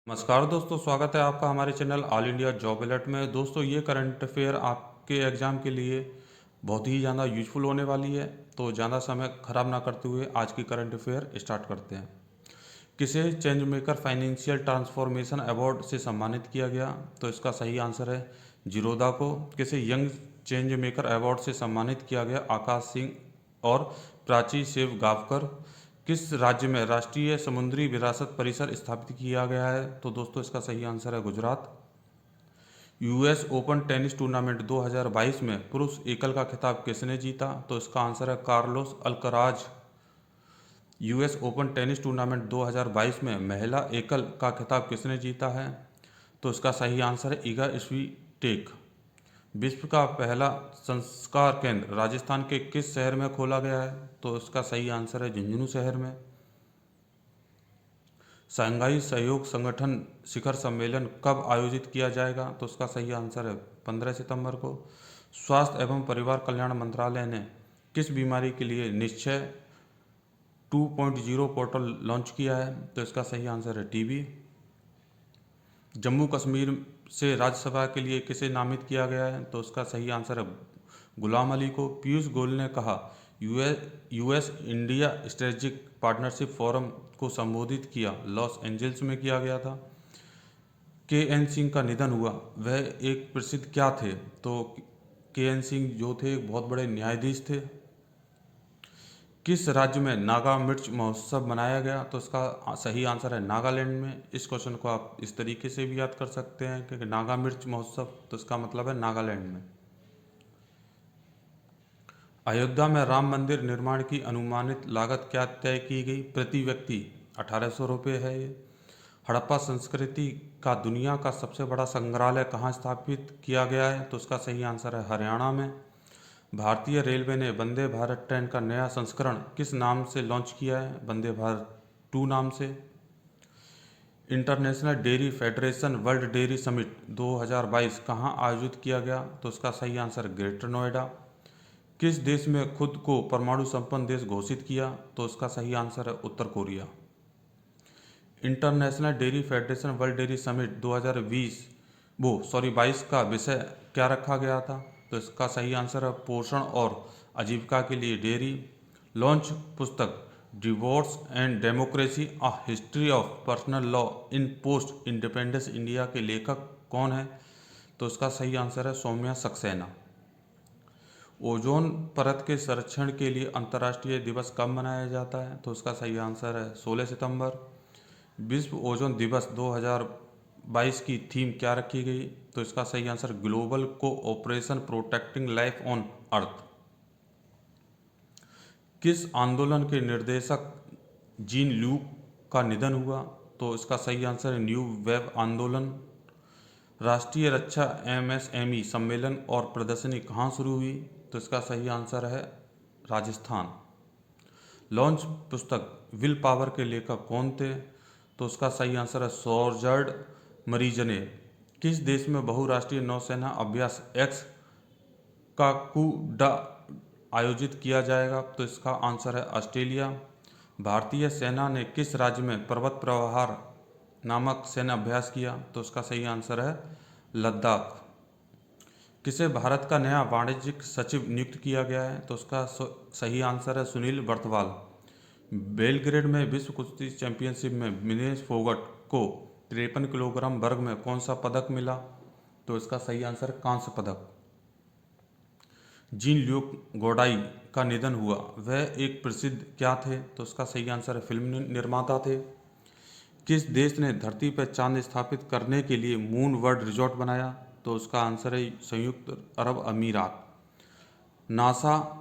नमस्कार दोस्तों, स्वागत है आपका हमारे channel all India job alert में। दोस्तों, ये करंट अफेयर आपके एग्ज़ाम के लिए बहुत ही ज़्यादा यूजफुल होने वाली है। तो ज़्यादा समय खराब ना करते हुए आज की करंट अफेयर स्टार्ट करते हैं। किसे change maker financial transformation award से सम्मानित किया गया? तो इसका सही आंसर है जिरोदा को। किसे यंग चेंज मेकर अवार्ड से सम्मानित किया गया? आकाश सिंह और प्राची सेवगावकर। किस राज्य में राष्ट्रीय समुद्री विरासत परिसर स्थापित किया गया है? तो दोस्तों, इसका सही आंसर है Gujarat. US open tennis tournament 2022 में पुरुष एकल का खिताब किसने जीता? तो इसका आंसर है Carlos Alcaraz. US open tennis tournament 2022 में महिला एकल का खिताब किसने जीता है? तो इसका सही आंसर है इगा स्वीटेक। विश्व का पहला संस्कार केंद्र राजस्थान के किस शहर में खोला गया है? तो इसका सही आंसर है झुंझुनू शहर में। शंघाई सहयोग संगठन शिखर सम्मेलन कब आयोजित किया जाएगा? तो इसका सही आंसर है 15 सितंबर को। स्वास्थ्य एवं परिवार कल्याण मंत्रालय ने किस बीमारी के लिए निश्चय 2.0 पोर्टल लॉन्च किया है? तो इसका सही आंसर है टीबी। जम्मू कश्मीर से राज्यसभा के लिए किसे नामित किया गया है? तो उसका सही आंसर है गुलाम अली को। पीयूष गोयल ने कहा US India strategic partnership forum को संबोधित किया लॉस एंजल्स में किया गया था। के एन सिंह का निधन हुआ, वह एक प्रसिद्ध क्या थे? तो के एन सिंह जो थे एक बहुत बड़े न्यायाधीश थे। किस राज्य में नागा मिर्च महोत्सव मनाया गया? तो इसका सही आंसर है नागालैंड में। इस क्वेश्चन को आप इस तरीके से भी याद कर सकते हैं कि नागा मिर्च महोत्सव, तो इसका मतलब है नागालैंड में। अयोध्या में राम मंदिर निर्माण की अनुमानित लागत क्या तय की गई? प्रति व्यक्ति 1800 रुपये है ये। हड़प्पा संस्कृति का दुनिया का सबसे बड़ा संग्रहालय कहाँ स्थापित किया गया है? तो उसका सही आंसर है हरियाणा में। भारतीय रेलवे ने वंदे भारत ट्रेन का नया संस्करण किस नाम से लॉन्च किया है? वंदे भारत 2 नाम से। International dairy federation world dairy summit 2022 कहाँ आयोजित किया गया? तो उसका सही आंसर ग्रेटर नोएडा। किस देश में खुद को परमाणु संपन्न देश घोषित किया? तो इसका सही आंसर है उत्तर Korea. International dairy federation world dairy summit 2022 का विषय क्या रखा गया था? तो इसका सही आंसर है पोषण और आजीविका के लिए डेयरी। लॉन्च पुस्तक divorce and democracy a history of personal law in post independence India के लेखक कौन है? तो इसका सही आंसर है सौम्या सक्सेना। ओजोन परत के संरक्षण के लिए अंतर्राष्ट्रीय दिवस कब मनाया जाता है? तो उसका सही आंसर है 16 सितंबर। विश्व ओजोन दिवस 2022 की थीम क्या रखी गई? तो इसका सही answer global cooperation protecting life on earth. किस आंदोलन के निर्देशक जीन ल्यूक का निधन हुआ? तो इसका सही आंसर है न्यू वेब आंदोलन। राष्ट्रीय रक्षा एमएसएमई सम्मेलन और प्रदर्शनी कहाँ शुरू हुई? तो इसका सही आंसर है राजस्थान। लॉन्च पुस्तक विल पावर के लेखक कौन थे? तो उसका सही आंसर है सॉर्जर्ड मरीजने। किस देश में बहुराष्ट्रीय नौसेना अभ्यास एक्स काकुडा आयोजित किया जाएगा? तो इसका आंसर है ऑस्ट्रेलिया। भारतीय सेना ने किस राज्य में पर्वत प्रहार नामक सैन्य अभ्यास किया? तो उसका सही आंसर है लद्दाख। किसे भारत का नया वाणिज्यिक सचिव नियुक्त किया गया है? तो उसका सही आंसर है सुनील बर्तवाल। बेलग्रेड में विश्व कुश्ती चैंपियनशिप में विनेश फोगट को 53 किलोग्राम वर्ग में कौन सा पदक मिला? तो इसका सही आंसर कांस्य पदक। जीन ल्यूक गोडाई का निधन हुआ, वह एक प्रसिद्ध क्या थे? तो उसका सही आंसर है फिल्म निर्माता थे। किस देश ने धरती पर चांद स्थापित करने के लिए मून वर्ल्ड रिजॉर्ट बनाया? तो उसका आंसर है संयुक्त अरब अमीरात। नासा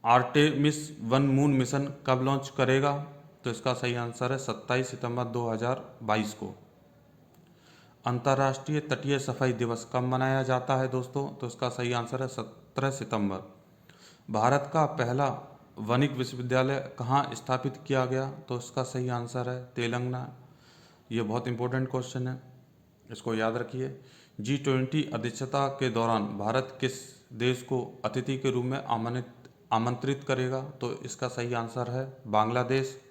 आर्टेमिस 1 मून मिशन कब लॉन्च करेगा? तो इसका सही आंसर है 27 सितंबर 2022 को। अंतर्राष्ट्रीय तटीय सफाई दिवस कब मनाया जाता है दोस्तों? तो इसका सही आंसर है 17 सितंबर। भारत का पहला वनिक विश्वविद्यालय कहाँ स्थापित किया गया? तो इसका सही आंसर है तेलंगाना। ये बहुत इंपॉर्टेंट क्वेश्चन है, इसको याद रखिए। G20 अध्यक्षता के दौरान भारत किस देश को अतिथि के रूप में आमंत्रित करेगा? तो इसका सही आंसर है बांग्लादेश।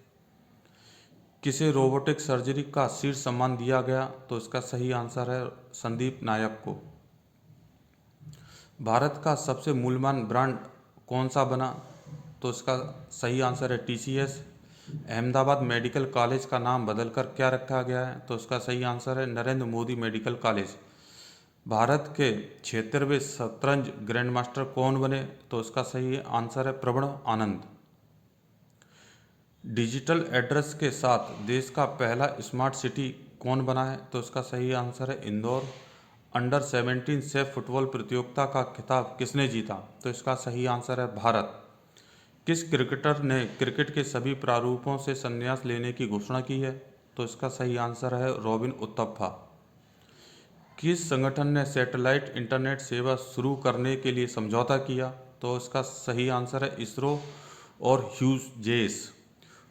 किसे रोबोटिक सर्जरी का शीर्ष सम्मान दिया गया? तो इसका सही आंसर है संदीप नायक को। भारत का सबसे मूल्यवान ब्रांड कौन सा बना? तो इसका सही आंसर है टीसीएस। अहमदाबाद मेडिकल कॉलेज का नाम बदलकर क्या रखा गया है? तो इसका सही आंसर है नरेंद्र मोदी मेडिकल कॉलेज। भारत के 76वें शतरंज ग्रैंड मास्टर कौन बने? तो इसका सही आंसर है प्रवण आनंद। डिजिटल एड्रेस के साथ देश का पहला स्मार्ट सिटी कौन बना है? तो इसका सही आंसर है इंदौर। अंडर 17 सेफ फुटबॉल प्रतियोगिता का खिताब किसने जीता? तो इसका सही आंसर है भारत। किस क्रिकेटर ने क्रिकेट के सभी प्रारूपों से संन्यास लेने की घोषणा की है? तो इसका सही आंसर है रॉबिन उथप्पा। किस संगठन ने सैटेलाइट इंटरनेट सेवा शुरू करने के लिए समझौता किया? तो इसका सही आंसर है इसरो और ह्यूजेस।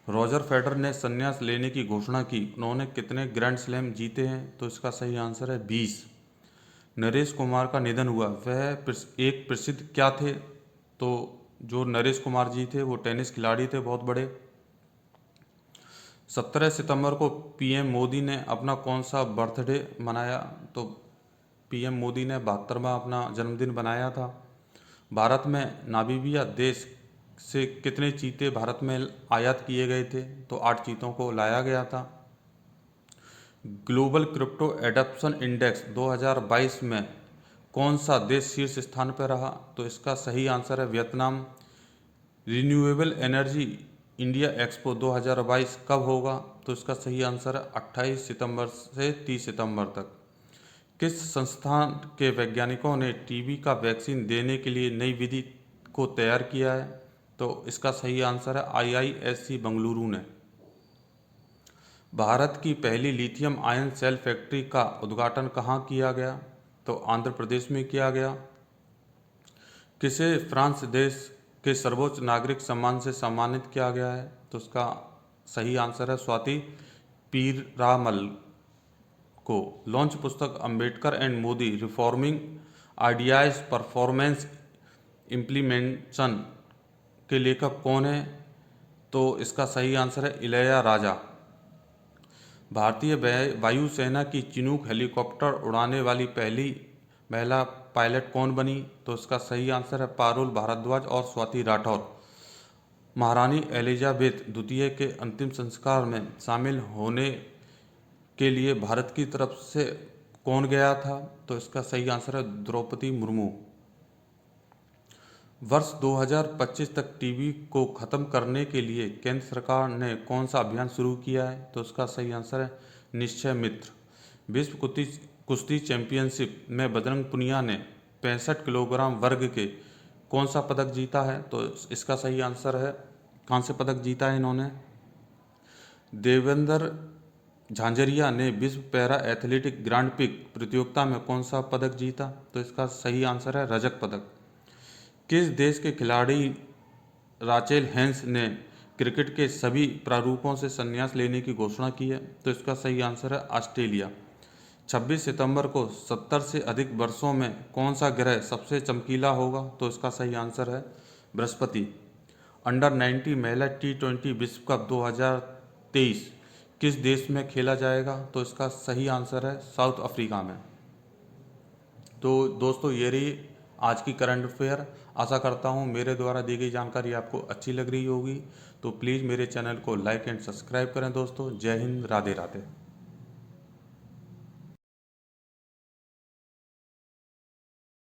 रॉजर फेडरर ने संन्यास लेने की घोषणा की, उन्होंने कितने ग्रैंड स्लैम जीते हैं? तो इसका सही आंसर है 20। नरेश कुमार का निधन हुआ, वह एक प्रसिद्ध क्या थे? तो जो नरेश कुमार जी थे वो टेनिस खिलाड़ी थे बहुत बड़े। 17 सितंबर को पीएम मोदी ने अपना कौन सा बर्थडे मनाया? तो पीएम मोदी ने 72वां अपना जन्मदिन बनाया था। भारत में नामीबिया देश से कितने चीते भारत में आयात किए गए थे? तो 8 चीतों को लाया गया था। ग्लोबल क्रिप्टो एडॉप्शन इंडेक्स 2022 में कौन सा देश शीर्ष स्थान पर रहा? तो इसका सही आंसर है Vietnam. Renewable energy India expo 2022 कब होगा? तो इसका सही आंसर है 28 सितंबर से 30 सितंबर तक। किस संस्थान के वैज्ञानिकों ने टीबी का वैक्सीन देने के लिए नई विधि को तैयार किया है? तो इसका सही आंसर है आईआईएससी बेंगलुरु ने। भारत की पहली लिथियम आयन सेल फैक्ट्री का उद्घाटन कहाँ किया गया? तो आंध्र प्रदेश में किया गया। किसे फ्रांस देश के सर्वोच्च नागरिक सम्मान से सम्मानित किया गया है? तो उसका सही आंसर है स्वाति पीरामल को। लॉन्च पुस्तक Ambedkar and Modi reforming ideas performance implementation के लेखक कौन है? तो इसका सही आंसर है इलैया राजा। भारतीय वायुसेना की चिनूक हेलीकॉप्टर उड़ाने वाली पहली महिला पायलट कौन बनी? तो इसका सही आंसर है पारुल भारद्वाज और स्वाति राठौर। महारानी एलिजाबेथ द्वितीय के अंतिम संस्कार में शामिल होने के लिए भारत की तरफ से कौन गया था? तो इसका सही आंसर है द्रौपदी मुर्मू। वर्ष 2025 तक टीबी को खत्म करने के लिए केंद्र सरकार ने कौन सा अभियान शुरू किया है? तो इसका सही आंसर है निश्चय मित्र। विश्व कुश्ती चैंपियनशिप में बजरंग पुनिया ने 65 किलोग्राम वर्ग के कौन सा पदक जीता है? तो इसका सही आंसर है कांस्य पदक जीता है इन्होंने। देवेंद्र झांझरिया ने विश्व पैरा एथलेटिक ग्रांड पिक प्रतियोगिता में कौन सा पदक जीता? तो इसका सही आंसर है रजत पदक। किस देश के खिलाड़ी राचेल हेंस ने क्रिकेट के सभी प्रारूपों से संन्यास लेने की घोषणा की है? तो इसका सही आंसर है ऑस्ट्रेलिया। 26 सितंबर को 70 से अधिक वर्षों में कौन सा ग्रह सबसे चमकीला होगा? तो इसका सही आंसर है बृहस्पति। अंडर 90 महिला T20 विश्व कप 2023 किस देश में खेला जाएगा? तो इसका सही आंसर है साउथ अफ्रीका में। तो दोस्तों ये रही आज की करंट अफेयर। आशा करता हूँ मेरे द्वारा दी गई जानकारी आपको अच्छी लग रही होगी। तो प्लीज़ मेरे चैनल को लाइक एंड सब्सक्राइब करें दोस्तों। जय हिंद, राधे राधे।